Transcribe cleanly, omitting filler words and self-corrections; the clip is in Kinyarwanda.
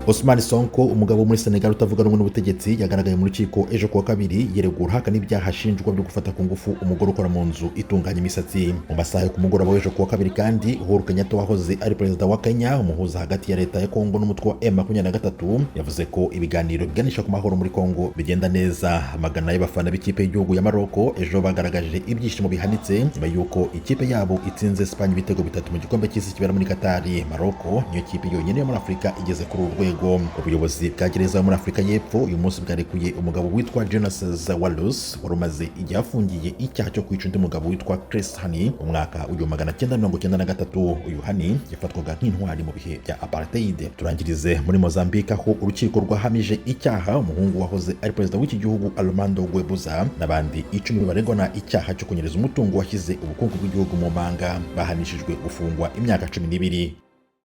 Ousmane Sonko, umugabo wo muri Senegal utavuga rumwe n'ubutegetsi, yagaragaye mu rukiko ejo kuwa kabiri yeregura haka n'ibyaha ashinjwa byo gufata ku ngufu umugore ukora mu nzu itunganya imisatsi. Mu masaha yo ku mugoroba w'ejo kuwa kabiri kandi, Uhuru Kenyatta wahoze ari perezida wa Kenya, umuhuza hagati ya leta ya Kongo n'umutwe wa M23, yavuze ko ibiganiro biganisha ku mahoro muri Kongo bigenda neza. Amagana y'abafana b'ikipe y'igihugu ya Maroke ejo bagaragaje ibyishimo bihanitse nyuma y'uko ikipe yabo itsinze Esipanye ibitego 3 mu gikombe cy'isi kibera muri Katari. Maroko niyo kipe yonyine yo muri Afurika igeze kuri uru rwego. Ubuyobozi bwa gereza yo muri Afurika y'Epfo uyu munsi bwarekuye umugabo witwa Neza wari umaze igihe afungiye icyaha cyo kwica undi mugabo witwa Hani mu mwaka w'igihumbi 1993. Uyu Hani yafatwaga nk'intwari mu bihe bya apartheid. Turangirize muri Mozambique aho urukiko rwahamije icyaha umuhungu wahoze ari perezida w'iki gihugu Armando Guebuza n'abandi 10 baregwa icyaha cyo kunyereza umutungo washyize ubukungu bw'igihugu mu manga, bahanishijwe gufungwa imyaka 12.